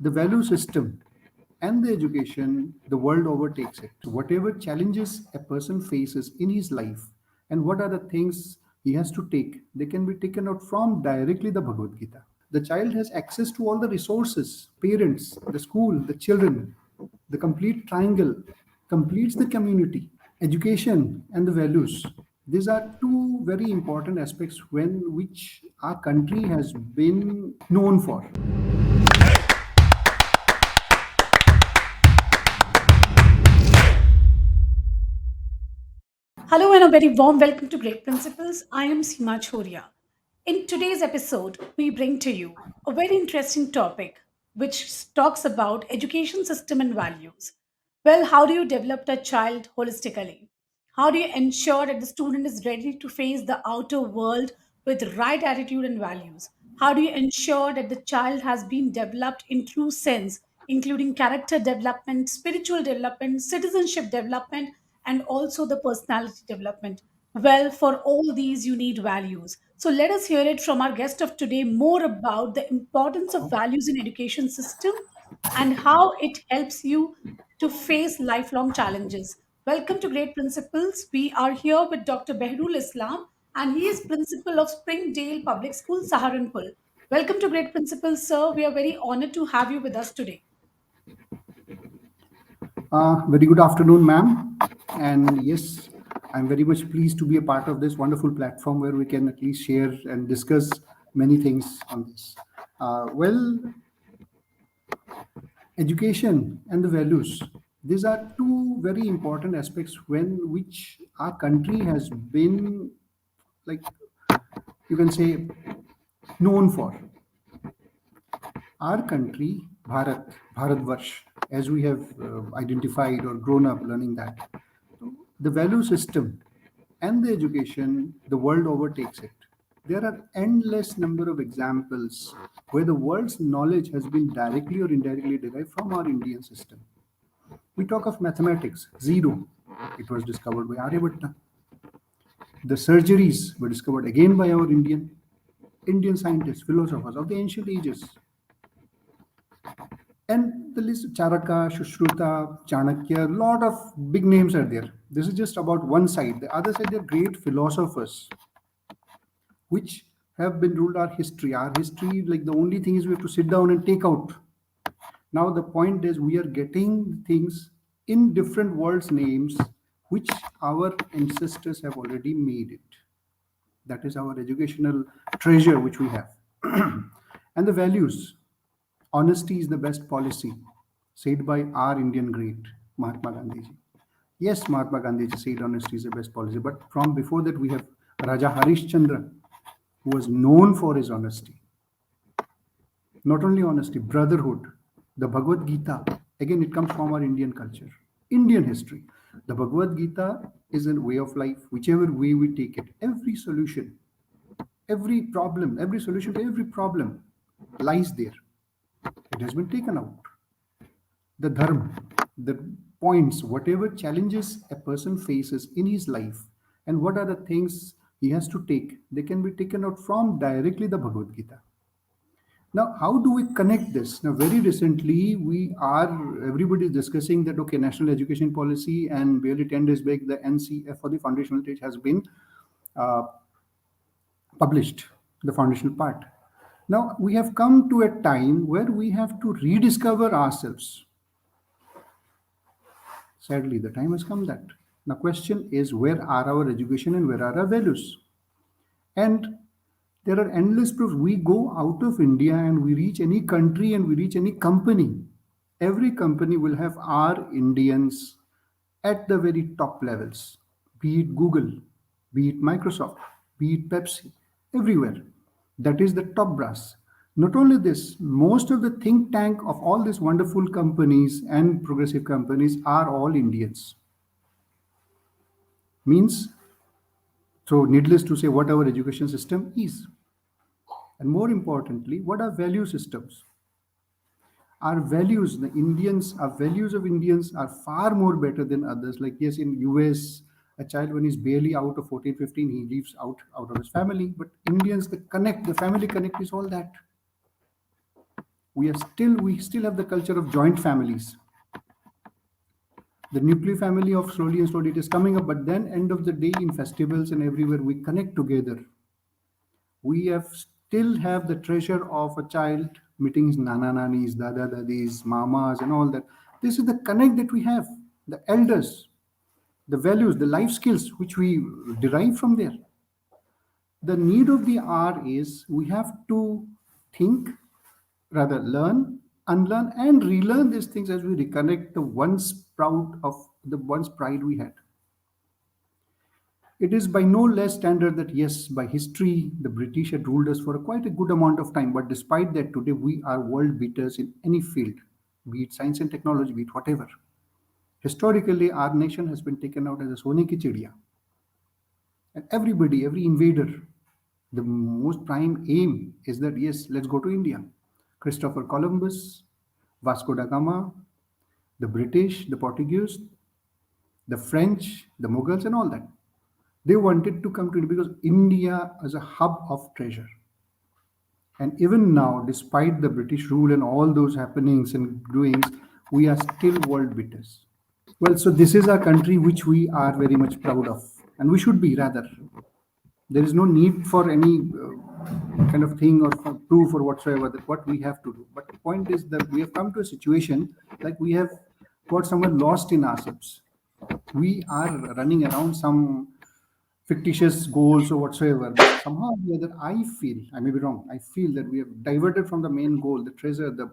the value system and the education, the world overtakes it. So whatever challenges a person faces in his life and what are the things he has to take, they can be taken out from directly the Bhagavad Gita. The child has access to all the resources, parents, the school, the children, the complete triangle completes the community. Education and the values. These are two very important aspects when which our country has been known for. Hello and a very warm welcome to Great Principles. I am Seema Chhoriya. In today's episode, we bring to you a very interesting topic which talks about education system and values. Well, how do you develop a child holistically? How do you ensure that the student is ready to face the outer world with right attitude and values? How do you ensure that the child has been developed in true sense, including character development, spiritual development, citizenship development, and also the personality development? Well, for all these, you need values. So let us hear it from our guest of today more about the importance of values in education system and how it helps you to face lifelong challenges. Welcome to Great Principles. We are here with Dr. Baharul Islam, and he is principal of Springdale Public School, Saharanpur. Welcome to Great Principles, sir. We are very honored to have you with us today. Very good afternoon, ma'am. And yes, I'm very much pleased to be a part of this wonderful platform where we can at least share and discuss many things on this. Well, education and the values. These are two very important aspects when which our country has been, like, you can say, known for. Our country, Bharatvarsh, as we have identified or grown up learning that, the value system and the education, the world overtakes it. There are endless number of examples where the world's knowledge has been directly or indirectly derived from our Indian system. We talk of mathematics, zero. It was discovered by Aryabhatta. The surgeries were discovered again by our Indian scientists, philosophers of the ancient ages. And the list Charaka, Shushruta, Chanakya, a lot of big names are there. This is just about one side. The other side, they're great philosophers which have been ruled our history. Our history, like the only thing is we have to sit down and take out. Now the point is we are getting things in different world's names which our ancestors have already made it. That is our educational treasure which we have. And the values. Honesty is the best policy, said by our Indian great Mahatma Gandhi ji. Yes, Mahatma Gandhi ji said honesty is the best policy, but from before that we have Raja Harishchandra, who was known for his honesty. Not only honesty, brotherhood, the Bhagavad Gita. Again, it comes from our Indian culture, Indian history. The Bhagavad Gita is a way of life, whichever way we take it. Every solution, every problem, every solution to every problem lies there. It has been taken out. The dharma, the points, whatever challenges a person faces in his life, and what are the things he has to take, they can be taken out from directly the Bhagavad Gita. Now, how do we connect this? Now, very recently, everybody is discussing that, okay, national education policy, and barely 10 days back, the NCF for the foundational stage has been uh, published, the foundational part. Now, we have come to a time where we have to rediscover ourselves. Sadly, the time has come that. The question is, where are our education and where are our values? And there are endless proofs. We go out of India and we reach any country and we reach any company. Every company will have our Indians at the very top levels, be it Google, be it Microsoft, be it Pepsi, everywhere. That is the top brass. Not only this, most of the think tank of all these wonderful companies and progressive companies are all Indians. Means, so needless to say, what our education system is. And more importantly, what are value systems? Our values, the Indians, our values of Indians are far more better than others. Like, yes, in US, a child when he's barely out of 14, 15, he leaves out of his family. But Indians, the family connect is all that. We still have the culture of joint families. The nuclear family of slowly and slowly it is coming up, but then end of the day in festivals and everywhere we connect together. We have still have the treasure of a child meeting his nana nanis, dada dadis, mamas, and all that. This is the connect that we have. The elders, the values, the life skills which we derive from there. The need of the hour is we have to think, rather learn, unlearn, and relearn these things as we reconnect the once pride we had. It is by no less standard that yes, by history, the British had ruled us for quite a good amount of time. But despite that, today we are world beaters in any field, be it science and technology, be it whatever. Historically, our nation has been taken out as a Sone ki chidiya. And everybody, every invader, the most prime aim is that yes, let's go to India. Christopher Columbus, Vasco da Gama, the British, the Portuguese, the French, the Mughals, and all that. They wanted to come to India because India is a hub of treasure. And even now, despite the British rule and all those happenings and doings, we are still world beaters. Well, so this is our country which we are very much proud of, and we should be rather. There is no need for any kind of thing or for proof or whatsoever that what we have to do. But the point is that we have come to a situation like we have got somewhere lost in ourselves. We are running around some fictitious goals or whatsoever, but somehow or the other, I feel, I may be wrong, I feel that we have diverted from the main goal, the treasure, the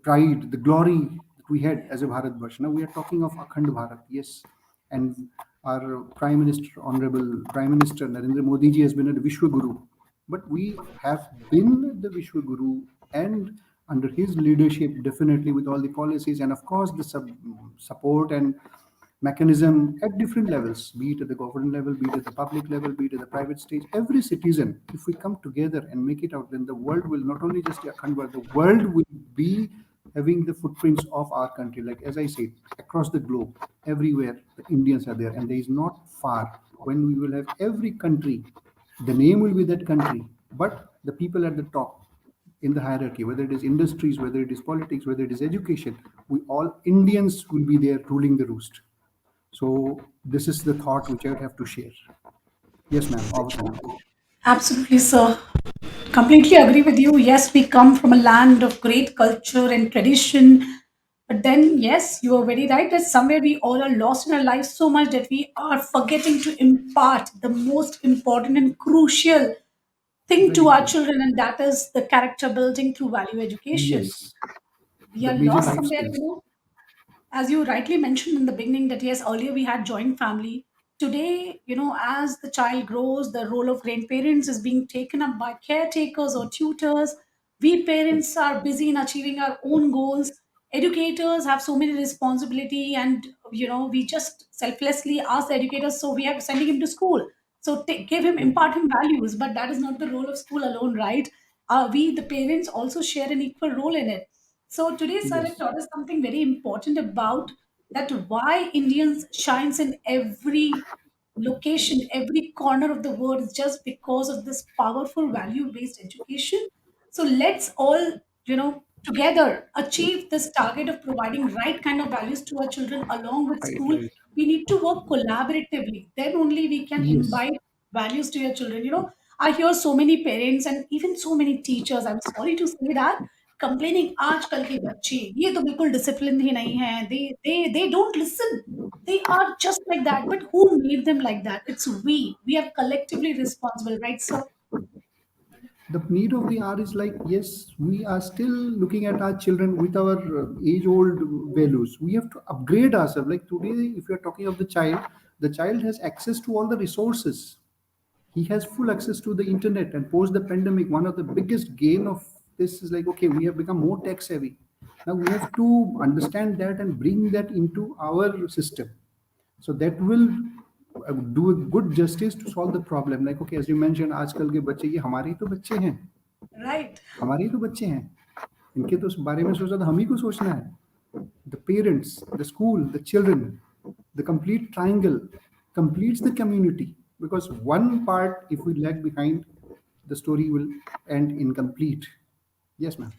pride, the glory that we had as a Bharat Bharsha. Now we are talking of Akhand Bharat, yes. And our Prime Minister, Honorable Prime Minister Narendra Modi ji has been a Vishwa Guru. But we have been the Vishwa Guru, and under his leadership, definitely with all the policies and of course the support and mechanism at different levels, be it at the government level, be it at the public level, be it at the private stage. Every citizen, if we come together and make it out, then the world will not only just be Akhand, but the world will be having the footprints of our country. Like as I said, across the globe, everywhere the Indians are there, and there is not far when we will have every country. The name will be that country, but the people at the top in the hierarchy, whether it is industries, whether it is politics, whether it is education, we all Indians will be there ruling the roost. So this is the thought which I would have to share. Yes, ma'am. Over to you. Absolutely, sir. Completely agree with you. Yes, we come from a land of great culture and tradition. But then, yes, you are very right that somewhere we all are lost in our lives so much that we are forgetting to impart the most important and crucial thing to Very our true. children, and that is the character building through value education. Yes. We The are major lost life somewhere, skills. as you rightly mentioned in the beginning that yes, earlier we had joint family. Today, as the child grows, the role of grandparents is being taken up by caretakers or tutors. We parents are busy in achieving our own goals. Educators have so many responsibility, and we just selflessly ask the educators, so we are sending him to school, so give him, Yep. impart him values. But that is not the role of school alone, right? We the parents also share an equal role in it. So today, sir, it Yes. taught us something very important about that why Indians shines in every location, every corner of the world is just because of this powerful value-based education. So let's all, together achieve this target of providing right kind of values to our children along with Right, school. right. We need to work collaboratively. Then only we can Yes. imbibe values to your children. I hear so many parents and even so many teachers, I'm sorry to say that, complaining आजकल के बच्चे ये तो बिल्कुल disciplined ही नहीं है, they don't listen, they are just like that. But who made them like that? It's we are collectively responsible, right, sir? The need of the hour is like, yes, we are still looking at our children with our age old values. We have to upgrade ourselves. Like today, if you're talking of the child has access to all the resources. He has full access to the internet, and post the pandemic, one of the biggest gain of this is like, okay, we have become more tech savvy. Now we have to understand that and bring that into our system, so that will do a good justice to solve the problem. Like okay, as you mentioned, आजकल के बच्चे ये हमारे ही तो बच्चे हैं, Right. हमारे ही तो बच्चे हैं, इनके तो बारे में सोचा तो हम ही को सोचना है. The parents, the school, the children, the complete triangle completes the community, because one part if we lag behind, the story will end incomplete. Yes, ma'am.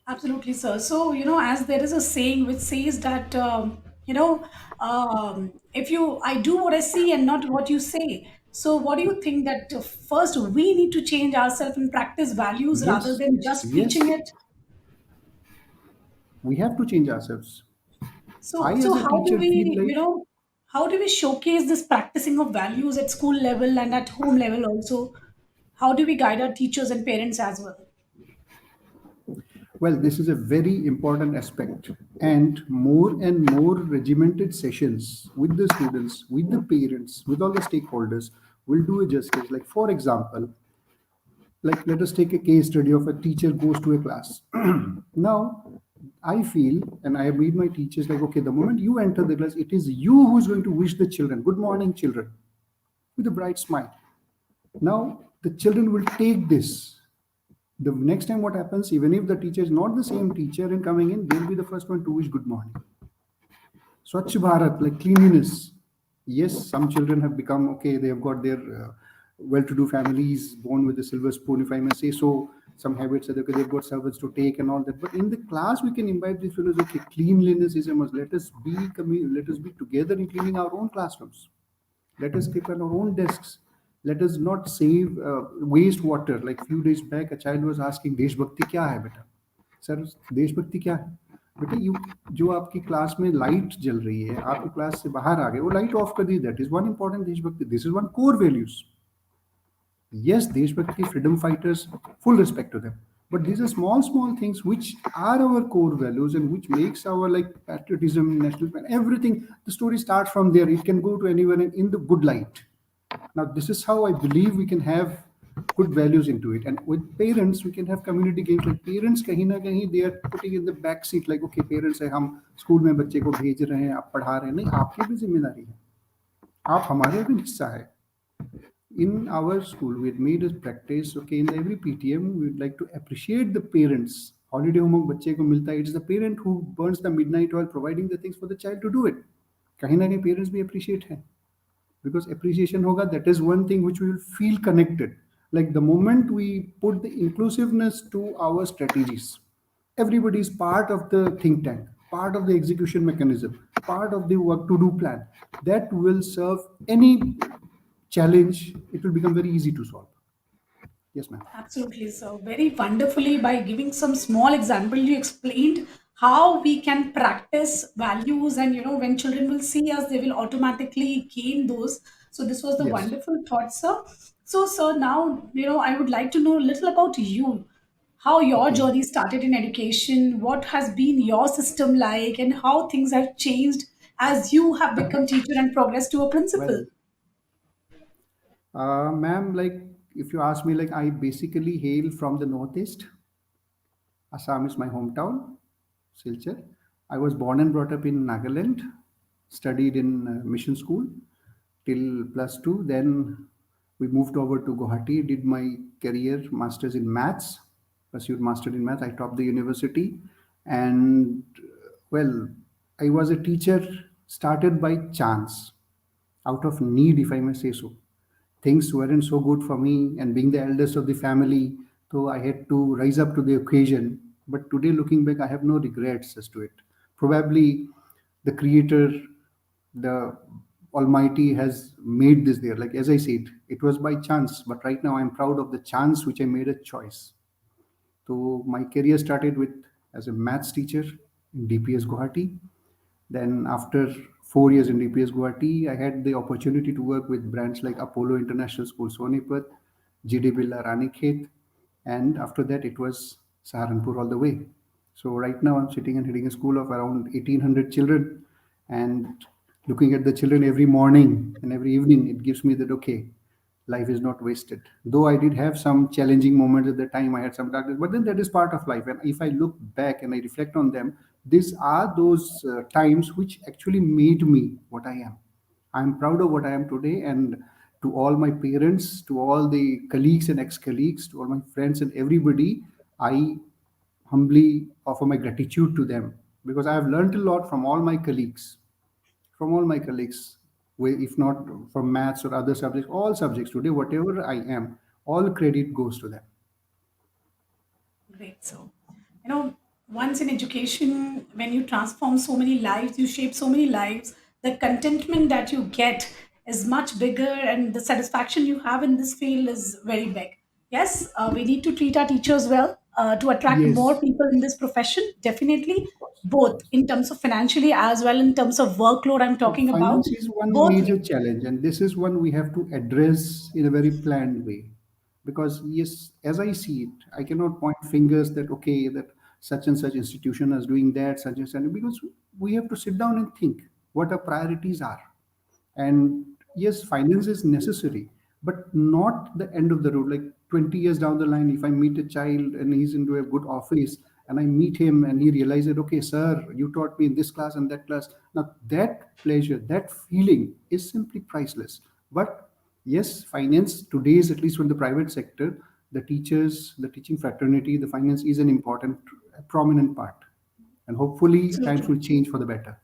Absolutely, sir. So, as there is a saying which says that, if I do what I see and not what you say. So, what do you think that first we need to change ourselves and practice values rather Yes, than just preaching yes, it? we have to change ourselves. I, So as a how do teacher, feel we, like, how do we showcase this practicing of values at school level and at home level also? How do we guide our teachers and parents as well? well, this is a very important aspect, and more regimented sessions with the students, with the parents, with all the stakeholders will do a justice. Like, for example, like let us take a case study of a teacher goes to a class. Now, I feel, and I have made my teachers like, okay, the moment you enter the class, it is you who's going to wish the children, good morning, children, with a bright smile. Now, the children will take this. The next time, what happens, even if the teacher is not the same teacher and coming in, they'll be the first one to wish good morning. Swachh Bharat, like cleanliness. Yes, some children have become okay, they have got their well to do families born with a silver spoon, if I may say so. Some habits are there because they've got servants to take and all that. But in the class, we can imbibe these fellows, okay, cleanliness is a must. Let us be together in cleaning our own classrooms. Let us keep on our own desks. Let us not save waste water. Like few days back, a child was asking, देशभक्ति क्या है बेटा? Sir, देशभक्ति क्या है? बेटा, you जो आपकी क्लास में लाइट जल रही है, आपकी क्लास से बाहर आ गए, वो लाइट ऑफ कर दी. दैट इज वन इंपॉर्टेंट देशभक्ति. This is one core values. Yes, Deshbhakti, freedom fighters, full respect to them. But these are small, small things which are our core values and which makes our like patriotism, national everything. The story starts from there. It can go to anyone in the good light. Now, this is how I believe we can have good values into it. And with parents, we can have community games. Like parents, kahin na kahin, they are putting in the back seat. Like, okay, parents, है हम school में बच्चे को भेज रहे हैं, आप पढ़ा रहे हैं, नहीं आपकी भी जिम्मेदारी है, आप हमारे भी हिस्सा है. In our school, we had made a practice. Okay, in every PTM, we would like to appreciate the parents. Holiday homework बच्चे को मिलता है. It's the parent who burns the midnight oil, providing the things for the child to do it. कहीं ना कहीं parents भी appreciate हैं, because appreciation hoga, that is one thing which we will feel connected. Like the moment we put the inclusiveness to our strategies, everybody is part of the think tank, part of the execution mechanism, part of the work to do plan. That will serve any challenge. It will become very easy to solve. Yes, ma'am. Absolutely. So, very wonderfully, by giving some small example, you explained how we can practice values, and when children will see us, they will automatically gain those. So, this was the Yes. wonderful thought, sir. So, sir, now I would like to know a little about you. How your Okay. journey started in education, what has been your system like, and how things have changed as you have become teacher and progressed to a principal. Well, ma'am, like if you ask me, like I basically hail from the northeast. Assam is my hometown, Silchar. I was born and brought up in Nagaland, studied in mission school till plus two. Then we moved over to Guwahati, did my career, masters in maths, pursued master in maths. I topped the university. And well, I was a teacher started by chance, out of need, if I may say so. Things weren't so good for me, and being the eldest of the family, so I had to rise up to the occasion. But today, looking back, I have no regrets as to it. Probably the Creator, the Almighty, has made this there. Like as I said, it was by chance, but right now I'm proud of the chance which I made a choice. So my career started with as a maths teacher in DPS Guwahati. Then after 4 years in DPS Guwahati, I had the opportunity to work with brands like Apollo International School Sonipat, GD Billa Ranikhet, and after that it was Saharanpur all the way. So right now I'm sitting and heading a school of around 1800 children, and looking at the children every morning and every evening, it gives me that okay, life is not wasted. Though I did have some challenging moments at the time, I had some darkness, but then that is part of life. And if I look back and I reflect on them, these are those times which actually made me what I am. I'm proud of what I am today. And to all my parents, to all the colleagues and ex colleagues, to all my friends and everybody, I humbly offer my gratitude to them, because I have learned a lot from all my colleagues, if not from maths or other subjects, all subjects today, whatever I am, all credit goes to them. Great. So, once in education, when you transform so many lives, you shape so many lives, the contentment that you get is much bigger, and the satisfaction you have in this field is very big. Yes, we need to treat our teachers well to attract more Yes, people in this profession, definitely, of course, of both course. in terms of financially as well in terms of workload. I'm So talking about finance is one both major ways. challenge, and this is one we have to address in a very planned way. Because yes, as I see it, I cannot point fingers that okay, that such and such institution is doing that, such and such, because we have to sit down and think what our priorities are. And yes, finance is necessary, but not the end of the road. Like 20 years down the line, if I meet a child and he's into a good office and I meet him and he realizes, okay, sir, you taught me in this class and that class. Now, that pleasure, that feeling is simply priceless. But yes, finance today is, at least from the private sector, the teachers, the teaching fraternity, the finance is an important, prominent part. And hopefully, times Absolutely. will change for the better.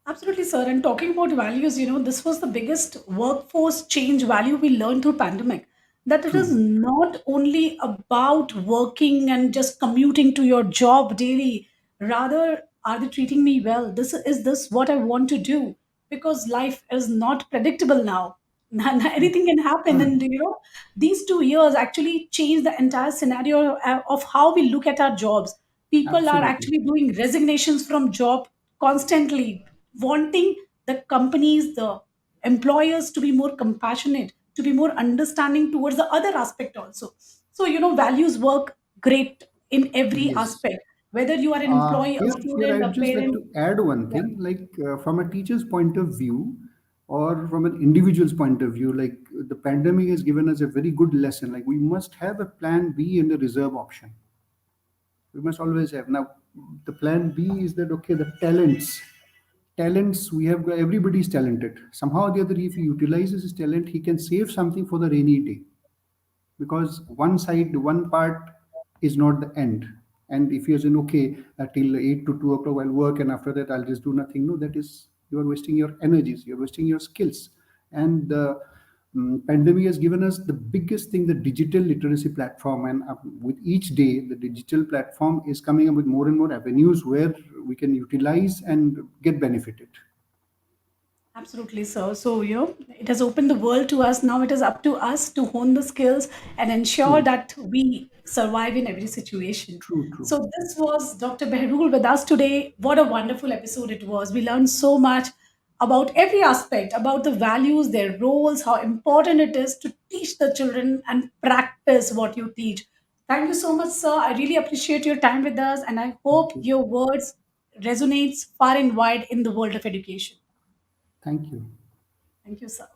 Absolutely, sir. And talking about values, this was the biggest workforce change value we learned through pandemic. That it is True. not only about working and just commuting to your job daily. Rather, are they treating me well? This what I want to do? Because life is not predictable now. Anything can happen, and these 2 years actually changed the entire scenario of how we look at our jobs. People are Absolutely. actually doing resignations from job constantly, wanting the companies, the employers to be more compassionate, to be more understanding towards the other aspect also. So values work great in every Yes. aspect, whether you are an employee, a Here student, a I'd just like parent. to add one Yeah, thing, like from a teacher's point of view, or from an individual's point of view, like the pandemic has given us a very good lesson. Like we must have a plan B and a reserve option. We must always have. Now, the plan B is that okay, the talents we have. Everybody is talented. Somehow or the other, if he utilizes his talent, he can save something for the rainy day, because one side, one part is not the end. And if you're saying okay, till 8 to 2 o'clock I'll work and after that I'll just do nothing, no, that is, you are wasting your energies, you're wasting your skills. And the pandemic has given us the biggest thing, the digital literacy platform. And with each day the digital platform is coming up with more and more avenues where we can utilize and get benefited. absolutely, sir. So, it has opened the world to us. Now it is up to us to hone the skills and ensure True, that we survive in every situation. true, true. So, this was Dr. Baharul with us today. What a wonderful episode it was. We learned so much about every aspect, about the values, their roles, how important it is to teach the children and practice what you teach. Thank you so much, sir. I really appreciate your time with us, and I Thank hope you. your words resonates far and wide in the world of education. Thank you. Thank you, sir.